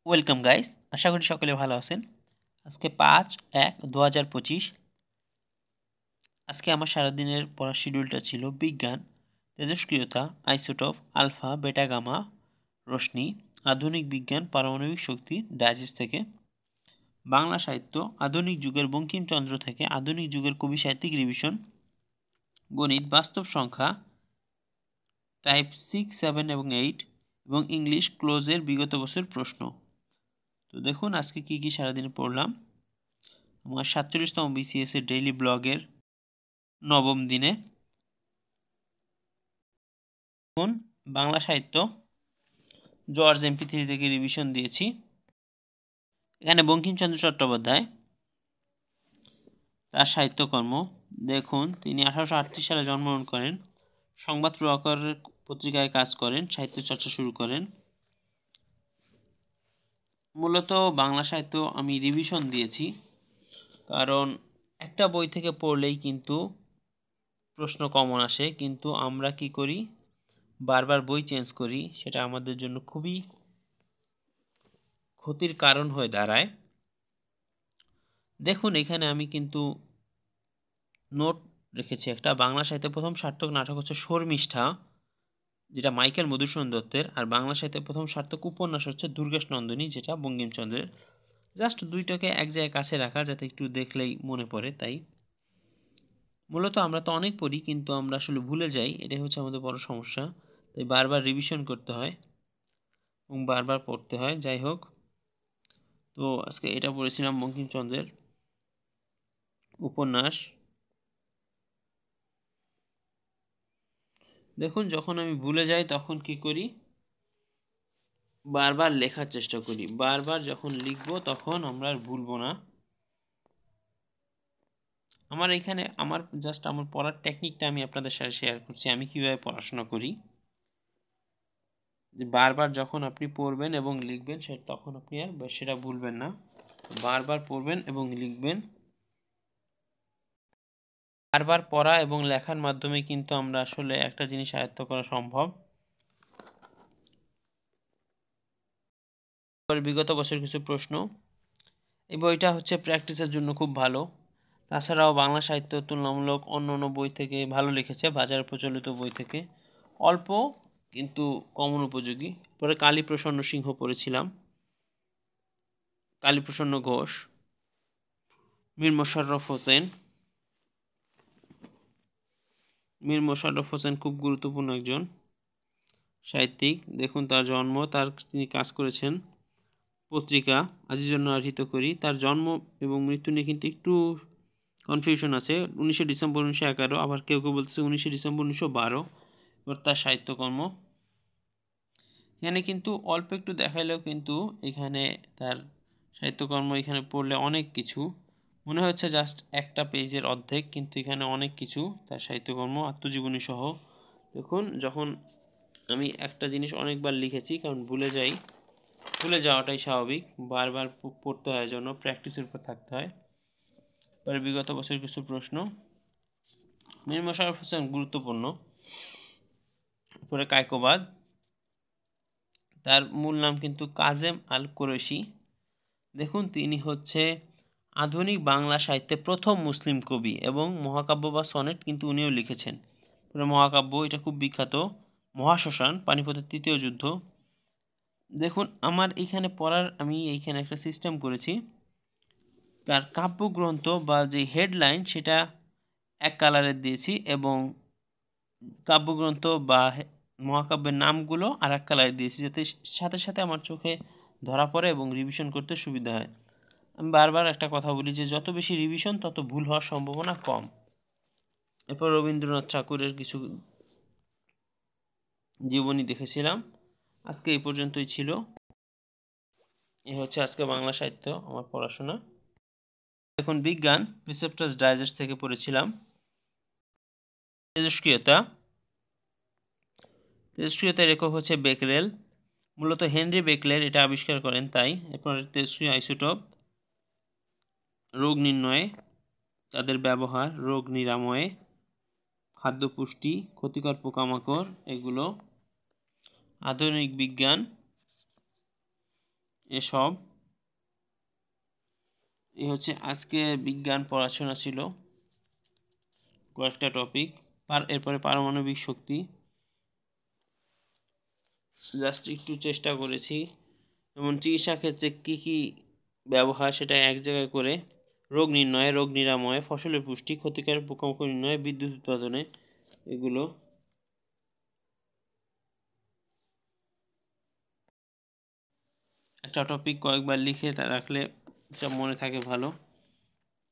Welcome guys, আশা করি সকলে ভালো আছেন। আজকে 5-1-2025। আজকে আমার সারাদিনের পড়ার শিডিউলটা ছিল বিজ্ঞান, তেজস্ক্রিয়তা, আইসোটোপ, আলফা, বেটা, গামা, রশ্মি, আধুনিক বিজ্ঞান, পারমাণবিক শক্তি ডাইজেস্ট থেকে, বাংলা সাহিত্য, আধুনিক যুগের বঙ্কিমচন্দ্র থেকে আধুনিক যুগের কবি সাহিত্যিক রিভিশন, গণিত, বাস্তব সংখ্যা টাইপ 6, 7 এবং 8 এবং ইংলিশ ক্লোজের বিগত বছর প্রশ্ন। তো দেখুন আজকে কি সারাদিনে পড়লাম। আমার 47তম বিসিএস এর ডেইলি ব্লগের নবম দিনে এখন বাংলা সাহিত্য জর্জ MP3 থেকে রিভিশন দিয়েছি। এখানে বঙ্কিমচন্দ্র চট্টোপাধ্যায় তার সাহিত্যকর্ম দেখুন, তিনি 1838 সালে জন্মগ্রহণ করেন, সংবাদ প্রভাকরের পত্রিকায় কাজ করেন, সাহিত্য চর্চা শুরু করেন। মূলত বাংলা সাহিত্য আমি রিভিশন দিয়েছি, কারণ একটা বই থেকে পড়লেই কিন্তু প্রশ্ন কমন আসে, কিন্তু আমরা কি করি, বারবার বই চেঞ্জ করি, সেটা আমাদের জন্য খুবই ক্ষতির কারণ হয়ে দাঁড়ায়। দেখুন এখানে আমি কিন্তু নোট রেখেছি একটা। বাংলা সাহিত্যের প্রথম সার্থক নাটক হচ্ছে শর্মিষ্ঠা, যেটা মাইকেল মধুসূদন দত্তের, আর বাংলা সাহিত্যের প্রথম সার্থক উপন্যাস হচ্ছে দুর্গেশ নন্দিনী, যেটা বঙ্কিমচন্দ্রের। জাস্ট দুইটাকে এক জায়গায় কাছে রাখা যাতে একটু দেখলেই মনে পড়ে। তাই মূলত আমরা তো অনেক পড়ি, কিন্তু আমরা আসলে ভুলে যাই, এটাই হচ্ছে আমাদের বড় সমস্যা। তাই বারবার রিভিশন করতে হয় এবং বারবার পড়তে হয়। যাই হোক, তো আজকে এটা পড়েছিলাম বঙ্কিমচন্দ্রের উপন্যাস। দেখুন যখন আমি ভুলে যাই তখন কি করি, বারবার লেখার চেষ্টা করি। বারবার যখন লিখবো তখন আমরা আর ভুলবো না। আমার এখানে আমার পড়ার টেকনিকটা আমি আপনাদের সাথে শেয়ার করছি, আমি কিভাবে পড়াশোনা করি। যে বারবার যখন আপনি পড়বেন এবং লিখবেন তখন আপনি আর সেটা ভুলবেন না। বারবার পড়বেন এবং লিখবেন। বারবার পড়া এবং লেখার মাধ্যমে কিন্তু আমরা আসলে একটা জিনিস আয়ত্ত করা সম্ভব। বিগত বছর কিছু প্রশ্ন। এই বইটা হচ্ছে প্র্যাকটিসের জন্য খুব ভালো। তাছাড়াও বাংলা সাহিত্য তুলনামূলক অন্য বই থেকে ভালো লিখেছে, বাজারে প্রচলিত বই থেকে অল্প কিন্তু কমন উপযোগী। পরে কালীপ্রসন্ন সিংহ পড়েছিলাম, কালীপ্রসন্ন ঘোষ, মীর মোশাররফ হোসেন খুব গুরুত্বপূর্ণ একজন সাহিত্যিক। দেখুন তার জন্ম, তিনি কাজ করেছেন পত্রিকা আজিজুর নাহার হিতকরী। তার জন্ম এবং মৃত্যু নিয়ে কিন্তু একটু কনফিউশন আছে। 19 ডিসেম্বর 1911, আবার কেউ বলতেছে 19 ডিসেম্বর 1912। এবার তার সাহিত্যকর্ম এখানে কিন্তু অল্প একটু দেখাইলেও কিন্তু এখানে তার সাহিত্যকর্ম এখানে পড়লে অনেক কিছু মনে হচ্ছে, জাস্ট একটা পেজের অর্ধেক, কিন্তু এখানে অনেক কিছু তার সাহিত্যকর্ম, আত্মজীবনী সহ। দেখুন যখন আমি একটা জিনিস অনেকবার লিখেছি, কারণ ভুলে যাওয়াটাই স্বাভাবিক, বারবার পড়তে হয়, জন্য প্র্যাকটিসের উপর থাকতে হয়। পরে বিগত বছর কিছু প্রশ্ন। মীর মোশাররফ হোসেন গুরুত্বপূর্ণ। পরে কায়কোবাদ, তার মূল নাম কিন্তু কাজেম আল কুরেশি। দেখুন তিনি হচ্ছে আধুনিক বাংলা সাহিত্যে প্রথম মুসলিম কবি, এবং মহাকাব্য বা সনেট কিন্তু উনিও লিখেছেন। মহাকাব্য এটা খুব বিখ্যাত, মহাশ্মশান, পানিপথের তৃতীয় যুদ্ধ। দেখুন আমার এইখানে পড়ার আমি এইখানে একটা সিস্টেম করেছি। তার কাব্যগ্রন্থ বা যে হেডলাইন সেটা এক কালারের দিয়েছি, এবং কাব্যগ্রন্থ বা মহাকাব্যের নামগুলো আর এক কালারে দিয়েছি, যাতে সাথে সাথে আমার চোখে ধরা পড়ে এবং রিভিশন করতে সুবিধা হয়। আমি বারবার একটা কথা বলি যে যত বেশি রিভিশন তত ভুল হওয়ার সম্ভাবনা কম। এরপর রবীন্দ্রনাথ ঠাকুরের কিছু জীবনী দেখেছিলাম। আজকে এই পর্যন্তই ছিল। এই হচ্ছে আজকে বাংলা সাহিত্য আমার পড়াশোনা। এখন বিজ্ঞান প্রিসেপ্টাস ডাইজেস্ট থেকে পড়েছিলাম তেজস্ক্রিয়তার একক হচ্ছে বেকরেল। মূলত হেনরি বেকলের এটা আবিষ্কার করেন। তাই এরপর তেজস্ক্রিয় আইসোটোপ, রোগ নির্ণয়ে তাদের ব্যবহার, রোগ নিরাময়ে, খাদ্য পুষ্টি, ক্ষতিকর পোকামাকড়, এগুলো। আধুনিক বিজ্ঞান, এসব এই হচ্ছে আজকে বিজ্ঞান পড়াশোনা ছিল, কয়েকটা টপিক। এরপরে পারমাণবিক শক্তি জাস্ট একটু চেষ্টা করেছি, যেমন চিকিৎসা ক্ষেত্রে কি কি ব্যবহার সেটা এক জায়গায় করে, রোগ নির্ণয়, রোগ নিরাময়, ফসলের পুষ্টি, ক্ষতিকারক পোকামাকড় নির্ণয়, বিদ্যুৎ উৎপাদনে, এগুলো একটা টপিক কয়েকবার লিখে রাখলে এটা মনে থাকে ভালো।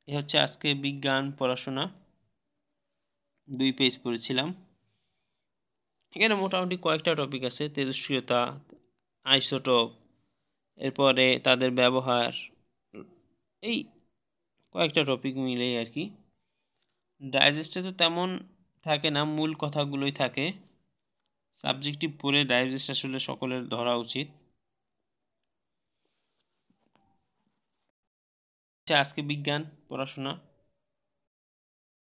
এ হচ্ছে আজকে বিজ্ঞান পড়াশোনা, 2 পেজ পড়েছিলাম। এখানে মোটামুটি কয়েকটা টপিক আছে, তেজস্ক্রিয়তা, আইসোটোপ, এরপরে তাদের ব্যবহার, এই কয়েকটা টপিক মিলেই আর কি। ডাইজেস্টে তো তেমন থাকে না, মূল কথাগুলোই থাকে। সাবজেক্টিভ পড়ে ডাইজেস্ট আসলে সকলের ধরা উচিত। আজকে বিজ্ঞান পড়াশোনা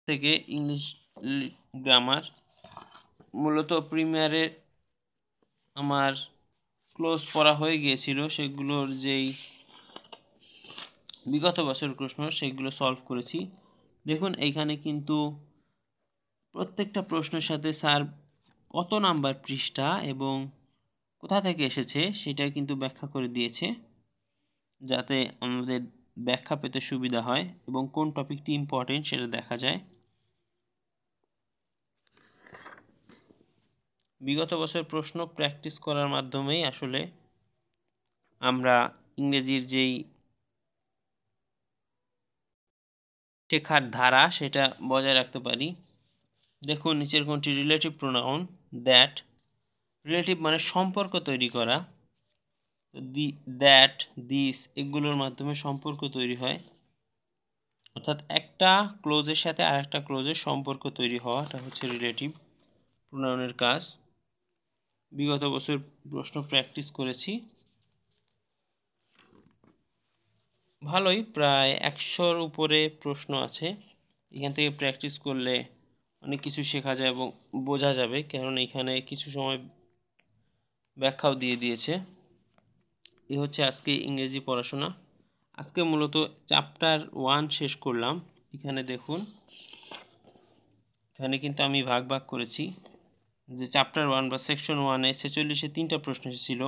থেকে ইংলিশ গ্রামার, মূলত প্রিমিয়ারে আমার ক্লোজ পড়া হয়ে গিয়েছিল, সেগুলোর যেই বিগত বছরের প্রশ্ন সেগুলো সলভ করেছি। দেখুন এইখানে কিন্তু প্রত্যেকটা প্রশ্নের সাথে স্যার কত নাম্বার পৃষ্ঠা এবং কোথা থেকে এসেছে সেটা কিন্তু ব্যাখ্যা করে দিয়েছে, যাতে আমাদের ব্যাখ্যা পেতে সুবিধা হয় এবং কোন টপিকটি ইম্পর্টেন্ট সেটা দেখা যায়। বিগত বছর প্রশ্ন প্র্যাকটিস করার মাধ্যমেই আসলে আমরা ইংরেজির যেই শেখার ধারা সেটা বজায় রাখতে পারি। দেখুন নিচের কোনটি রিলেটিভ প্রোনাউন, দ্যাট, রিলেটিভ মানে সম্পর্ক তৈরি করা, দ্যাট, দিস, এগুলোর মাধ্যমে সম্পর্ক তৈরি হয়, অর্থাৎ একটা ক্লোজের সাথে আরেকটা ক্লোজের সম্পর্ক তৈরি হওয়াটা হচ্ছে রিলেটিভ প্রোনাউনের কাজ। বিগত বছর প্রশ্ন প্র্যাকটিস করেছি ভালোই, প্রায় 100-র উপরে প্রশ্ন আছে। এখান থেকে প্র্যাকটিস করলে অনেক কিছু শেখা যায় এবং বোঝা যাবে, কারণ এখানে কিছু সময় ব্যাখ্যাও দিয়ে দিয়েছে। এ হচ্ছে আজকে ইংরেজি পড়াশোনা। আজকে মূলত চ্যাপ্টার 1 শেষ করলাম। এখানে দেখুন, এখানে কিন্তু আমি ভাগ ভাগ করেছি, যে চ্যাপ্টার 1 বা সেকশন 1-এ 46-এ 3টা প্রশ্ন এসেছিল।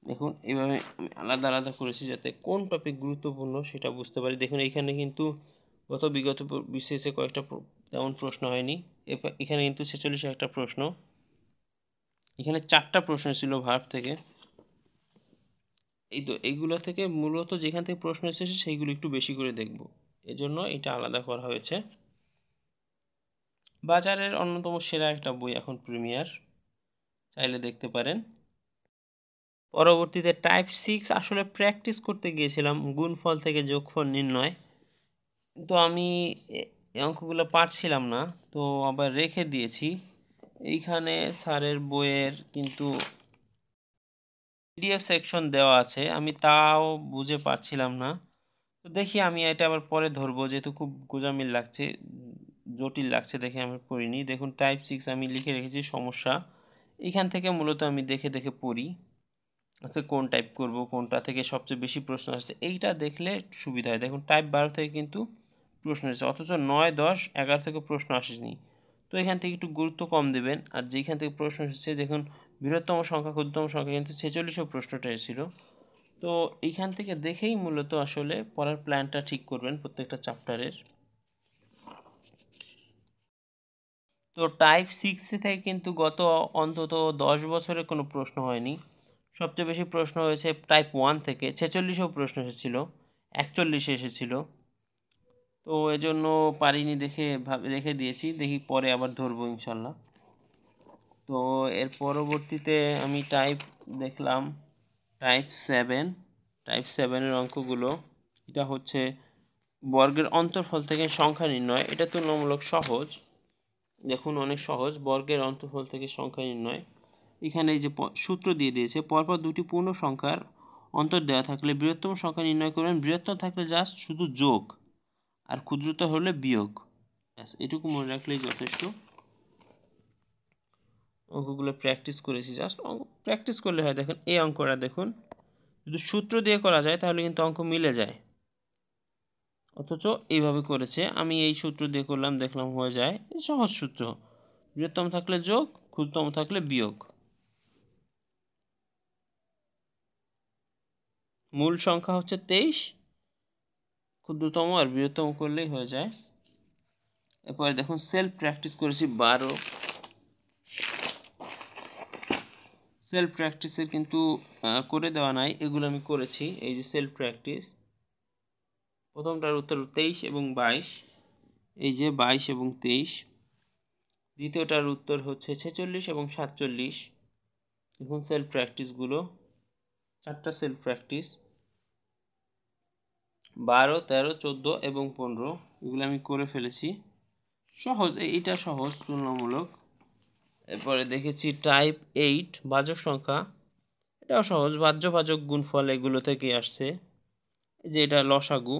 দেখুন এইভাবে আমি আলাদা আলাদা করেছি যাতে কোন টপিক গুরুত্বপূর্ণ সেটা বুঝতে পারি। দেখুন এইখানে কিন্তু বিগত বিশেষে কয়েকটা তেমন প্রশ্ন হয়নি, এখানে কিন্তু 46-এ একটা প্রশ্ন, এখানে 4টা প্রশ্ন ছিল ভার্ব থেকে। এই তো এইগুলো থেকে মূলত যেখান থেকে প্রশ্ন এসেছে সেইগুলো একটু বেশি করে দেখব, এজন্য এটা আলাদা করা হয়েছে। বাজারের অন্যতম সেরা একটা বই এখন প্রিমিয়ার, চাইলে দেখতে পারেন। পরবর্তীতে টাইপ 6 আসলে প্র্যাকটিস করতে গিয়েছিলাম গুণফল থেকে যোগফল নির্ণয়, কিন্তু আমি এই অঙ্কগুলো পারছিলাম না, তো আবার রেখে দিয়েছি। এইখানে স্যারের বইয়ের কিন্তু পিডিএফ সেকশন দেওয়া আছে, আমি তাও বুঝে পারছিলাম না, তো দেখি আমি এটা আবার পরে ধরবো, যেহেতু খুব গোজামিল লাগছে, জটিল লাগছে দেখে আমি পড়িনি। দেখুন টাইপ 6 আমি লিখে রেখেছি সমস্যা, এখান থেকে মূলত আমি দেখে দেখে পড়ি, আচ্ছা কোন টাইপ করব, কোনটা থেকে সবচেয়ে বেশি প্রশ্ন আসছে এইটা দেখলে সুবিধা হয়। দেখুন টাইপ 12 থেকে কিন্তু প্রশ্ন এসেছে, অথচ 9, 10, 11 থেকে প্রশ্ন আসেনি, তো এখান থেকে একটু গুরুত্ব কম দেবেন। আর যেখান থেকে প্রশ্ন এসেছে দেখুন বৃহত্তম সংখ্যা ক্ষুদ্রতম সংখ্যা কিন্তু 46 প্রশ্নটা এসেছিল, তো এইখান থেকে দেখেই মূলত আসলে পড়ার প্ল্যানটা ঠিক করবেন প্রত্যেকটা চ্যাপ্টারের। তো টাইপ 6 থেকে কিন্তু গত অন্তত 10 বছরে কোনো প্রশ্ন হয়নি, সবচেয়ে বেশি প্রশ্ন হয়েছে টাইপ 1 থেকে, 46-ও প্রশ্ন এসেছিল, 41 এসেছিল, তো এজন্য পারিনি দেখে রেখে দিয়েছি, দেখি পরে আবার ধরবো ইনশাল্লাহ। তো এর পরবর্তীতে আমি টাইপ দেখলাম টাইপ 7, টাইপ 7-এর অঙ্কগুলো, এটা হচ্ছে বর্গের অন্তর্ফল থেকে সংখ্যা নির্ণয়, এটা তুলনামূলক সহজ। দেখুন অনেক সহজ, বর্গের অন্তর্ফল থেকে সংখ্যা নির্ণয়। এখানে এই যে সূত্র দিয়ে দিয়েছে, পরপর দুটি পূর্ণ সংখ্যার অন্তর দেওয়া থাকলে বৃহত্তম সংখ্যা নির্ণয় করবেন, বৃহত্তম থাকলে জাস্ট শুধু যোগ আর ক্ষুদ্রতর হলে বিয়োগ, এটুকু মনে রাখলেই যথেষ্ট। অঙ্কগুলো প্র্যাকটিস করেছি, জাস্ট প্র্যাকটিস করলে হয়। দেখুন এই অঙ্কটা দেখুন, যদি সূত্র দিয়ে করা যায় তাহলে কিন্তু অঙ্ক মিলে যায়, অথচ এইভাবে করেছে। আমি এই সূত্র দিয়ে করলাম, দেখলাম হয়ে যায়। সহজ সূত্র, বৃহত্তম থাকলে যোগ, ক্ষুদ্রতম থাকলে বিয়োগ। মূল সংখ্যা হচ্ছে 23, ক্ষুদ্রতম আর বৃহত্তম করলেই হয়ে যায়। এরপরে দেখুন সেলফ প্র্যাকটিস করেছি 12। সেলফ প্র্যাকটিসের কিন্তু করে দেওয়া নাই, এগুলো আমি করেছি। এই যে সেলফ প্র্যাকটিস, প্রথমটার উত্তর 23 এবং 22, এই যে 22 এবং 23। দ্বিতীয়টার উত্তর হচ্ছে 46 এবং 47। দেখুন সেলফ প্র্যাকটিসগুলো, 4টা সেলফ প্র্যাকটিস, 12, 13, 14 এবং 15, এগুলো আমি করে ফেলেছি। সহজ, এইটা সহজ তুলনামূলক। এরপরে দেখেছি টাইপ 8 ভাজক সংখ্যা, এটাও সহজ, ভাজ্য গুণফল এগুলো থেকে আসছে। এই যে এটা লসাগু।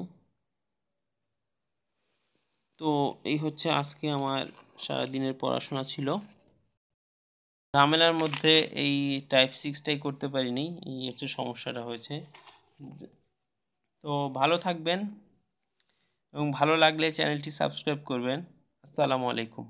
তো এই হচ্ছে আজকে আমার সারাদিনের পড়াশোনা ছিল। ঝামেলার মধ্যে এই টাইপ 6টাই করতে পারিনি, এই হচ্ছে সমস্যাটা হয়েছে। তো ভালো থাকবেন এবং ভালো লাগলে চ্যানেলটি সাবস্ক্রাইব করবেন। আসসালামু আলাইকুম।